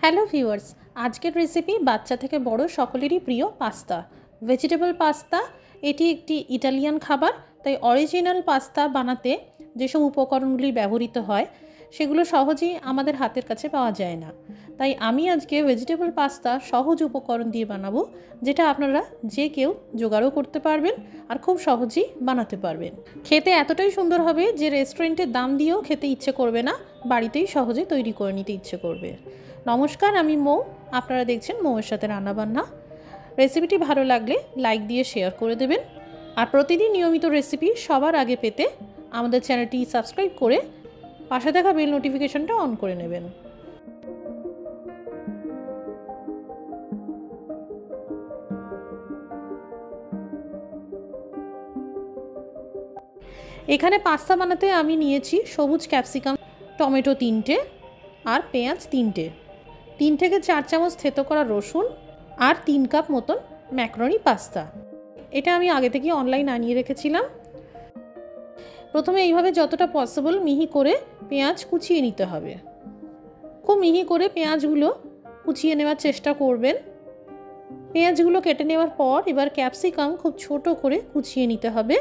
Hello viewers, আজকের recipe বাচ্চা থেকে বড় সকলেরই প্রিয় পাস্তা, ভেজিটেবল পাস্তা। এটি একটি ইটালিয়ান খাবার, তাই অরিজিনাল পাস্তা বানাতে যেসব উপকরণগুলি ব্যবহৃত হয় সেগুলো সহজেই আমাদের হাতের কাছে পাওয়া যায় না। তাই আমি আজকে ভেজিটেবল পাস্তা সহজ উপকরণ দিয়ে বানাবো, যেটা আপনারা যে কেউ জোগাড়ও করতে পারবেন আর খুব সহজেই বানাতে পারবেন। খেতে এতটাই সুন্দর হবে যে রেস্টুরেন্টের দাম দিয়েও খেতে ইচ্ছে করবে না, বাড়িতেই সহজে তৈরি করে নিতে ইচ্ছে করবে। নমস্কার, আমি মৌ, আপনারা দেখছেন মৌয়ের সাথে রান্নাবান্না। রেসিপিটি ভালো লাগলে লাইক দিয়ে শেয়ার করে দেবেন, আর প্রতিদিন নিয়মিত রেসিপি সবার আগে পেতে আমাদের চ্যানেলটি সাবস্ক্রাইব করে পাশে থাকা বেল নোটিফিকেশনটা অন করে নেবেন। এখানে পাস্তা বানাতে আমি নিয়েছি সবুজ ক্যাপসিকাম, টমেটো 3টে আর পেঁয়াজ 3টে, 3 থেকে 4 চামচ থেতো করা রসুন আর 3 কাপ মতন ম্যাকারনি পাস্তা। এটা আমি আগে থেকে অনলাইন আনিয়ে রেখেছিলাম। প্রথমে এইভাবে যতটা পসিবল মিহি করে পেঁয়াজ কুচিয়ে নিতে হবে। খুব মিহি করে পেঁয়াজগুলো কুচিয়ে নেওয়ার চেষ্টা করবেন। পেঁয়াজগুলো কেটে নেওয়ার পর এবার ক্যাপসিকাম খুব ছোট করে কুচিয়ে নিতে হবে।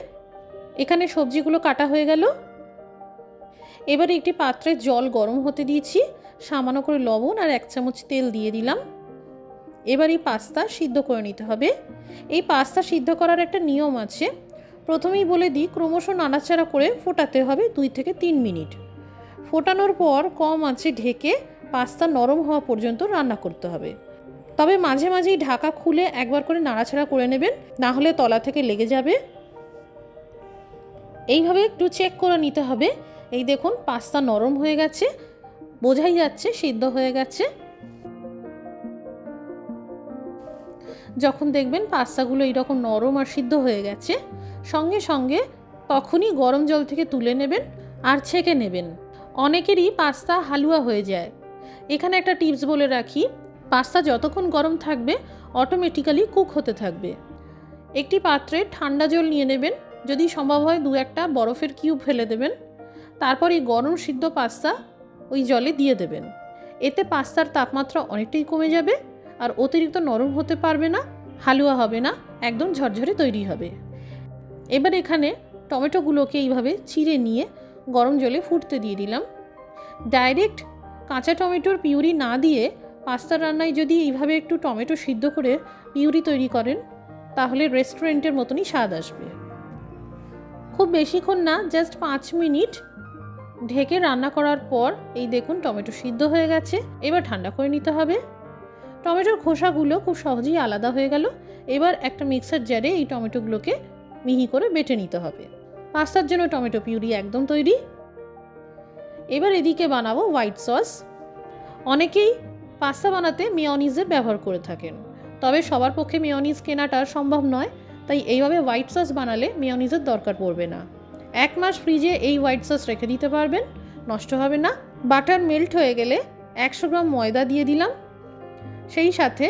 এখানে সবজিগুলো কাটা হয়ে গেল। এবারে একটি পাত্রে জল গরম হতে দিয়েছি, সামান্য করে লবণ আর 1 চামচ তেল দিয়ে দিলাম। এবার এই পাস্তা সিদ্ধ করে নিতে হবে। এই পাস্তা সিদ্ধ করার একটা নিয়ম আছে, প্রথমেই বলে দিই, ক্রমশ নাড়াচাড়া করে ফোটাতে হবে 2 থেকে 3 মিনিট। ফোটানোর পর কম আঁচে ঢেকে পাস্তা নরম হওয়া পর্যন্ত রান্না করতে হবে। তবে মাঝে মাঝেই ঢাকা খুলে একবার করে নাড়াচাড়া করে নেবেন, না হলে তলা থেকে লেগে যাবে। এইভাবে একটু চেক করে নিতে হবে। এই দেখুন, পাস্তা নরম হয়ে গেছে, বোঝাই যাচ্ছে সিদ্ধ হয়ে গেছে। যখন দেখবেন পাস্তাগুলো এইরকম নরম আর সিদ্ধ হয়ে গেছে, সঙ্গে সঙ্গে তখনই গরম জল থেকে তুলে নেবেন আর ছেঁকে নেবেন। অনেকেরই পাস্তা হালুয়া হয়ে যায়। এখানে একটা টিপস বলে রাখি, পাস্তা যতক্ষণ গরম থাকবে অটোমেটিক্যালি কুক হতে থাকবে। একটি পাত্রে ঠান্ডা জল নিয়ে নেবেন, যদি সম্ভব হয় 2-1টা বরফের কিউব ফেলে দেবেন। তারপর এই গরম সিদ্ধ পাস্তা ওই জলে দিয়ে দেবেন। এতে পাস্তার তাপমাত্রা অনেকটাই কমে যাবে আর অতিরিক্ত নরম হতে পারবে না, হালুয়া হবে না, একদম ঝরঝরে তৈরি হবে। এবার এখানে টমেটোগুলোকে এইভাবে চিড়ে নিয়ে গরম জলে ফুটতে দিয়ে দিলাম। ডাইরেক্ট কাঁচা টমেটোর পিউরি না দিয়ে পাস্তা রান্নায় যদি এইভাবে একটু টমেটো সিদ্ধ করে পিউরি তৈরি করেন, তাহলে রেস্টুরেন্টের মতনই স্বাদ আসবে। খুব বেশিক্ষণ না, জাস্ট 5 মিনিট ঢেকে রান্না করার পর এই দেখুন টমেটো সিদ্ধ হয়ে গেছে। এবার ঠান্ডা করে নিতে হবে। টমেটোর খোসাগুলো খুব সহজেই আলাদা হয়ে গেল। এবার একটা মিক্সার জারে এই টমেটোগুলোকে মিহি করে বেটে নিতে হবে। পাস্তার জন্য টমেটো পিউরি একদম তৈরি। এবার এদিকে বানাবো হোয়াইট সস। অনেকেই পাস্তা বানাতে মেয়োনিজের ব্যবহার করে থাকেন, তবে সবার পক্ষে মেয়োনিজ কেনাটা সম্ভব নয়, তাই এইভাবে হোয়াইট সস বানালে মেয়োনিজের দরকার পড়বে না। 1 মাস ফ্রিজে এই হোয়াইট সস রেখে দিতে পারবেন, নষ্ট হবে না। বাটার মেল্ট হয়ে গেলে 100 গ্রাম ময়দা দিয়ে দিলাম। সেই সাথে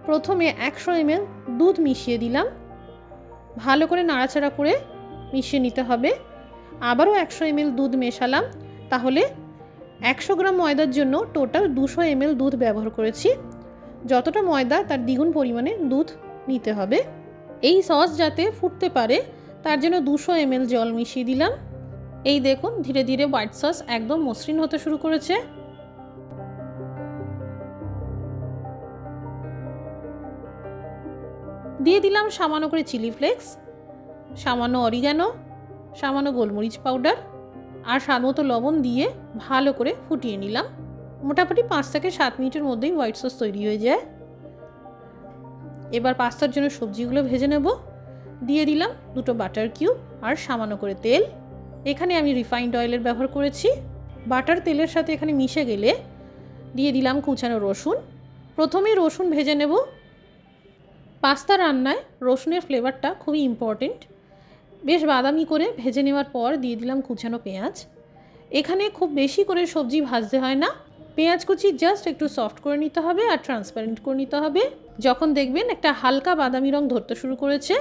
প্রথমে 100 ml দুধ মিশিয়ে দিলাম। ভালো করে নাড়াচাড়া করে মিশিয়ে নিতে হবে। আবারও 100 ml দুধ মেশালাম। তাহলে 100 গ্রাম ময়দার জন্য টোটাল 200 ml দুধ ব্যবহার করেছি। যতটা ময়দা তার দ্বিগুণ পরিমাণে দুধ নিতে হবে। এই সস যাতে ফুটতে পারে তার জন্য 200 ml জল মিশিয়ে দিলাম। এই দেখুন, ধীরে ধীরে হোয়াইট সস একদম মসৃণ হতে শুরু করেছে। দিয়ে দিলাম সামান্য করে চিলি ফ্লেক্স, সামান্য অরিগানো, সামান্য গোলমরিচ পাউডার আর স্বাদমতো লবণ দিয়ে ভালো করে ফুটিয়ে নিলাম। মোটামুটি 5 থেকে 7 মিনিটের মধ্যেই হোয়াইট সস তৈরি হয়ে যায়। এবার পাস্তার জন্য সবজিগুলো ভেজে নেব। দিয়ে দিলাম 2টো বাটার কিউব আর সামান্য করে তেল। এখানে আমি রিফাইন্ড অয়েলের ব্যবহার করেছি। বাটার তেলের সাথে এখানে মিশে গেলে দিয়ে দিলাম কুচানো রসুন। প্রথমেই রসুন ভেজে নেব। পাস্তা রান্নায় রসুনের ফ্লেভারটা খুবই ইম্পর্টেন্ট। বেশ বাদামি করে ভেজে নেওয়ার পর দিয়ে দিলাম কুচানো পেঁয়াজ। এখানে খুব বেশি করে সবজি ভাজতে হয় না, পেঁয়াজ কুচি জাস্ট একটু সফট করে নিতে হবে আর ট্রান্সপারেন্ট করে নিতে হবে। যখন দেখবেন একটা হালকা বাদামি রং ধরতে শুরু করেছে,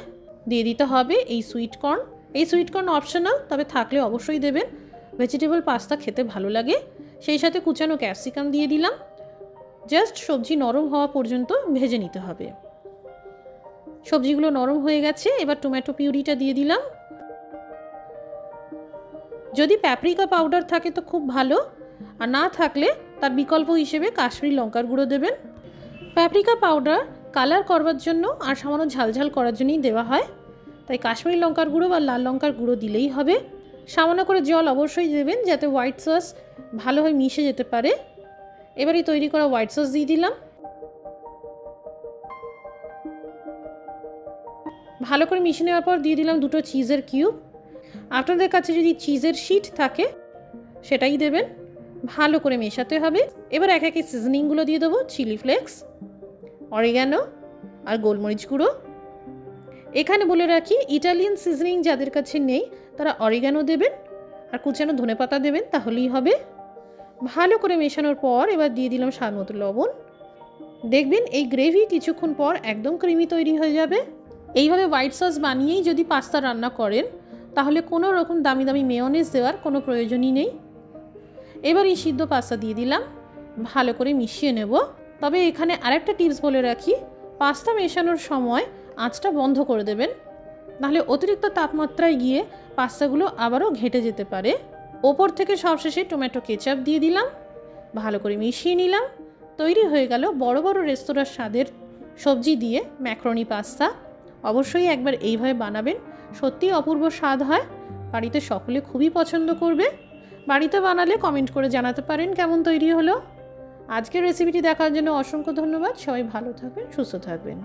দিয়ে দিতে হবে এই সুইট কর্ন। এই সুইট কর্ন অপশনাল, তবে থাকলে অবশ্যই দেবেন, ভেজিটেবল পাস্তা খেতে ভালো লাগে। সেই সাথে কুচানো ক্যাপসিকাম দিয়ে দিলাম। জাস্ট সবজি নরম হওয়া পর্যন্ত ভেজে নিতে হবে। সবজিগুলো নরম হয়ে গেছে, এবার টমেটো পিউরিটা দিয়ে দিলাম। যদি প্যাপরিকা পাউডার থাকে তো খুব ভালো, আর না থাকলে তার বিকল্প হিসেবে কাশ্মীরি লঙ্কার গুঁড়ো দেবেন। প্যাপরিকা পাউডার কালার করবার জন্য আর সামান্য ঝালঝাল করার জন্যই দেওয়া হয়, তাই কাশ্মীরি লঙ্কার গুঁড়ো বা লাল লঙ্কার গুঁড়ো দিলেই হবে। সামান্য করে জল অবশ্যই দেবেন যাতে হোয়াইট সস ভালোভাবে মিশে যেতে পারে। এবারই তৈরি করা হোয়াইট সস দিয়ে দিলাম। ভালো করে মিশিয়ে নেওয়ার পর দিয়ে দিলাম 2টো চিজের কিউব। আপনাদের কাছে যদি চিজের শিট থাকে সেটাই দেবেন। ভালো করে মেশাতে হবে। এবার এক একে সিজনিংগুলো দিয়ে দেবো। চিলি ফ্লেক্স, অরিগ্যানো আর গোলমরিচ গুঁড়ো। এখানে বলে রাখি, ইটালিয়ান সিজনিং যাদের কাছে নেই তারা অরিগ্যানো দেবেন আর কুচানো ধনেপাতা দেবেন, তাহলেই হবে। ভালো করে মেশানোর পর এবার দিয়ে দিলাম স্বাদ মতো লবণ। দেখবেন এই গ্রেভি কিছুক্ষণ পর একদম ক্রিমি তৈরি হয়ে যাবে। এইভাবে হোয়াইট সস বানিয়েই যদি পাস্তা রান্না করেন তাহলে কোনো রকম দামি দামি মেয়োনেজ দেওয়ার কোনো প্রয়োজনই নেই। এবার এই সিদ্ধ পাস্তা দিয়ে দিলাম, ভালো করে মিশিয়ে নেব। তবে এখানে আরেকটা টিপস বলে রাখি, পাস্তা মেশানোর সময় আঁচটা বন্ধ করে দেবেন, নাহলে অতিরিক্ত তাপমাত্রায় গিয়ে পাস্তাগুলো আবারও ঘেঁটে যেতে পারে। ওপর থেকে সবশেষে টমেটো কেচাপ দিয়ে দিলাম, ভালো করে মিশিয়ে নিলাম। তৈরি হয়ে গেল বড় বড় রেস্তোরাঁর স্বাদের সবজি দিয়ে ম্যাকারনি পাস্তা। অবশ্যই একবার এইভাবে বানাবেন, সত্যিই অপূর্ব স্বাদ হয়। বাড়িতে সকলে খুবই পছন্দ করবে। বাড়িতে বানালে কমেন্ট করে জানাতে পারেন কেমন তৈরি হলো। আজকের রেসিপিটি দেখার জন্য অসংখ্য ধন্যবাদ। সবাই ভালো থাকবেন, সুস্থ থাকবেন।